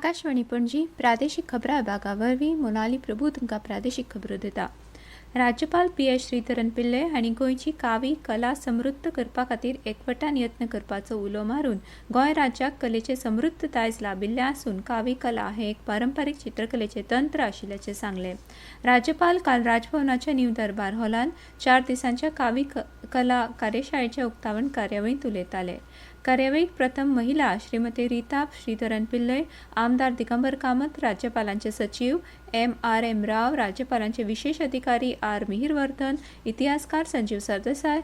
आकाशवाणी पणजी प्रादेशिक खबरां विभागा वरवीं मोनाली प्रभू तुमकां प्रादेशिक खबरो दिता। राज्यपाल पी.एस. श्रीधरन पिल्ले हांणी गोंयची कावी कला समृद्ध करपा खातीर एकवटान यत्न करपाचो उलो मारून गोंय राज्याक कलेचे समृद्ध दायज लाबिल्ले आसून कावी कला हे एक पारंपारीक चित्रकलेचे तंत्र आशिल्ल्याचे सांगले। राज्यपाल काल राजभवनाच्या न्यू दरबार हॉलांत 4 दिसांच्या कावी कला कार्यशाळेच्या उक्तावण कार्यावळींत उलयताले। कार्यावळीक प्रथम महिला श्रीमती रीता श्रीधरन पिल्ले, आमदार दिगंबर कामत, राज्यपालांचे सचिव M.R.M. राव, राज्यपालांचे विशेष अधिकारी R. मिहिरवर्धन, इतिहासकार संजीव सरदेसाय,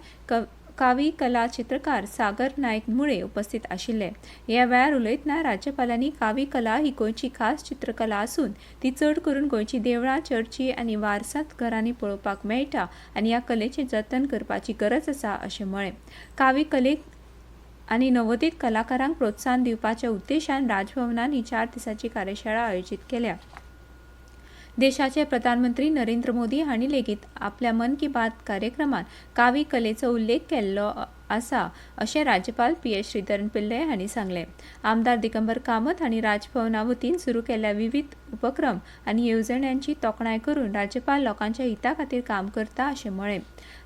कावी कला चित्रकार सागर नायक मुळे उपस्थित आशिल्ले। ह्या वेळार उलयतना राज्यपालांनी कावी कला ही गोंयची खास चित्रकला आसून ती चड करून गोंयची देवळां, चर्ची आनी वारसात घरांनी पळोवपाक मेळटा आनी ह्या कलेचे जतन करपाची गरज आसा अशें म्हळें। कावी कलेक आनी नवोदित कलाकारांक प्रोत्साहन दिवपाच्या उद्देशान राजभवनान ही 4 दिसांची कार्यशाळा आयोजीत केल्या। देशाचे प्रधानमंत्री नरेंद्र मोदी हांणी लेगीत आपल्या मन की बात कार्यक्रमात कावी कलेचो उल्लेख केल्लो आसा अशें राज्यपाल पी.एस. श्रीधरन पिल्ले हांणी सांगले। आमदार दिगंबर कामत हांणी राजभवना वतीन सुरू केल्ल्या विविध उपक्रम आनी येवजण्यांची तोखणाय करून राज्यपाल लोकांच्या हिता खातीर काम करता अशें म्हळें।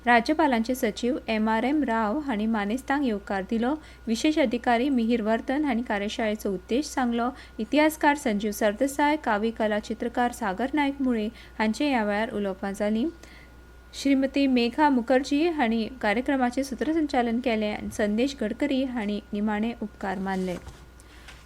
राज्यपालांचे सचिव M.R.M. राव हांणी मानेस्तांक येवकार दिलो। विशेष अधिकारी मिहिरवर्धन हांणी कार्यशाळेचो उद्देश सांगलो। इतिहासकार संजीव सरदेसाय, कावी कला चित्रकार सागर नायक मुळे हांचे ह्या वेळार उलोवपां जालीं। श्रीमती मेघा मुखर्जी हांणी कार्यक्रमाचे सूत्रसंचालन केलें आनी संदेश गडकरी हांणी निमाणे उपकार मानले।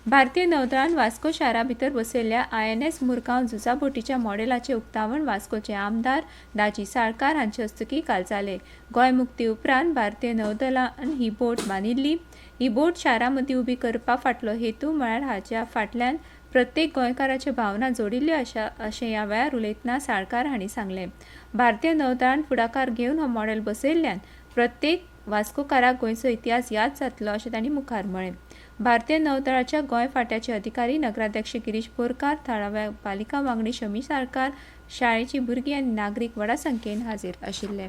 भारतीय नौदळान वास्को शारा भितर बसयल्ल्या INS मुरगांव झुजाबोटीच्या मॉडेलाचे उक्तावण वास्कोचे आमदार दाजी साळकार हांचे हस्तुकीं काल जालें। गोंय मुक्ती उपरांत भारतीय नौदळान ही बोट बांदिल्ली। ही बोट शारा मदीं उबी करपा फाटलो हेतू म्हळ्यार हाच्या फाटल्यान प्रत्येक गोंयकाराच्यो भावना जोडिल्ल्यो अशें ह्या वेळार उलयतना साळकार हांणी सांगलें। भारतीय नौदळान फुडाकार घेवन हो मॉडेल बसयल्ल्यान प्रत्येक वास्कोकाराक गोंयचो इतिहास याद जातलो अशें तांणी मुखार म्हळें। भारतीय नौदळाच्या गोंय फांट्याचे अधिकारी नगराध्यक्ष गिरीश बोरकार, थळाव्या पालिका वांगडी शमी साळकार, शाळेची भुरगीं आनी नागरीक व्हडा संख्येन हाजीर आशिल्ले।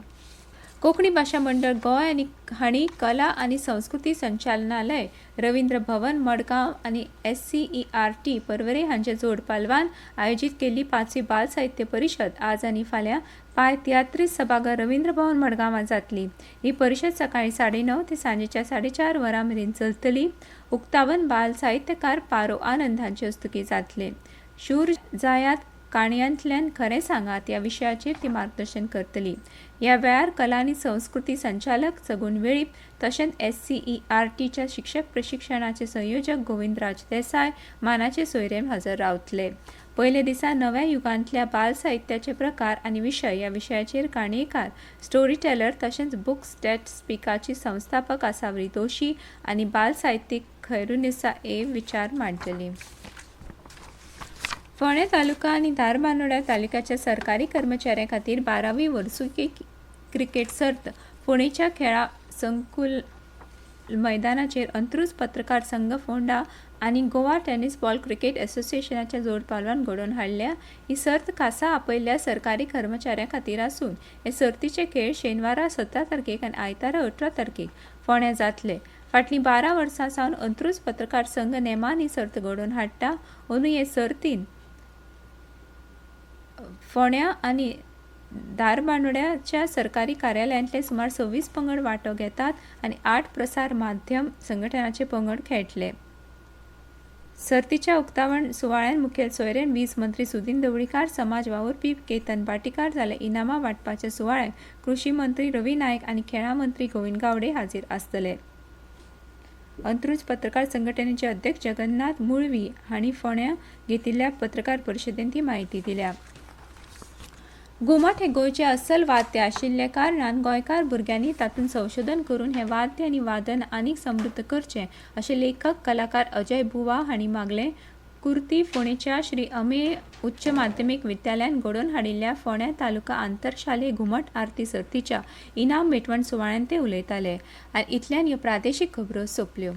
कोंकणी भाशा मंडळ गोंय हांणी कला आनी संस्कृती संचालनालय, रवींद्र भवन मडगांव आनी SCERT परवरे हांचे जोड पालवान आयोजीत केल्ली 5वी बाल साहित्य परिशद आज आनी फाल्यां पाय 33 सभाघर रवींद्र भवन मडगांवां जातली। ही परिशद सकाळीं 9:30 ते सांजेच्या 4:30 वरां मेरेन चलतली। उक्तावण बाल साहित्यकार पारो आनंद हांचे हस्तुकीं जातलें। शूर जायात काणयांतल्यान खरें सांगात ह्या विशयाचेर ती मार्गदर्शन करतली। ह्या वेळार कला आनी संस्कृती संचालक सगूण वेळीप तशेंच SCERTच्या शिक्षक प्रशिक्षणाचे संयोजक गोविंदराज देसाय मानाचे सोयरेन हजर रावतले। पयले दिसा नव्या युगांतल्या बाल साहित्याचे प्रकार आनी विशय ह्या विशयाचेर काणयेकार, स्टोरी टेलर तशेंच बुक्स डेट स्पीकाची संस्थापक आसावरी दोशी आनी बाल साहित्यीक खैरुनिसा विचार मांडटलीं। फोंडें तालुका आनी धारबांदोड्या तालुक्याच्या सरकारी कर्मचाऱ्यां खातीर 12वी वर्सुकी क्रिकेट सर्त फोंडेच्या खेळा संकुल मैदानाचेर अंत्रुज पत्रकार संघ फोंडा आनी गोवा टेनिस बॉल क्रिकेट असोसिएशनाच्या जोड पालवान घडोवन हाडल्या। ही सर्त खासा आपयल्ल्या सरकारी कर्मचाऱ्यां खातीर आसून हे सर्तीचे खेळ शेनवारा 17 तारखेक आनी आयतारा 18 तारखेक फोंड्यां जातले। फाटलीं 12 वर्सां सावन अंत्रुज पत्रकार संघ नेमान ही सर्त घडोवन हाडटा। अंदू हे सर्तीन फोंड्या आनी धारबांदोड्याच्या सरकारी कार्यालयांतले सुमार 26 पंगड वांटो घेतात आनी 8 प्रसार माध्यम संघटनाचे पंगड खेळटले। सर्तीच्या उक्तावण सुवाळ्यान मुखेल सोयरेन वीज मंत्री सुदीन ढवळीकार, समाज वावुरपी केतन भाटीकार जाल्यार इनामां वांटपाच्या सुवाळ्याक कृषी मंत्री रवी नायक आनी खेळां मंत्री गोविंद गावडे हाजीर आसतले। अंत्रुज पत्रकार संघटनेचे अध्यक्ष जगन्नाथ मुळवी हांणी फोंड्यां घेतिल्ल्या पत्रकार परिशदेंत ही म्हायती दिल्या। घुमट हे गोंयचे अस्सल वाद्य आशिल्ले कारणान गोंयकार भुरग्यांनी तातूंत संशोधन करून हें वाद्य आनी वादन आनीक समृद्ध करचें अशें लेखक कलाकार अजय बुवा हांणी मागलें। कुर्ती फोंडेच्या श्री अमेय उच्च माध्यमीक विद्यालयान घडोवन हाडिल्ल्या फोंड्या तालुका आंतरशालेय घुमट आरती सर्तीच्या इनाम मेटवण सुवाळ्यान ते उलयताले। आनी इतल्यान ह्यो प्रादेशीक खबरो सोंपल्यो।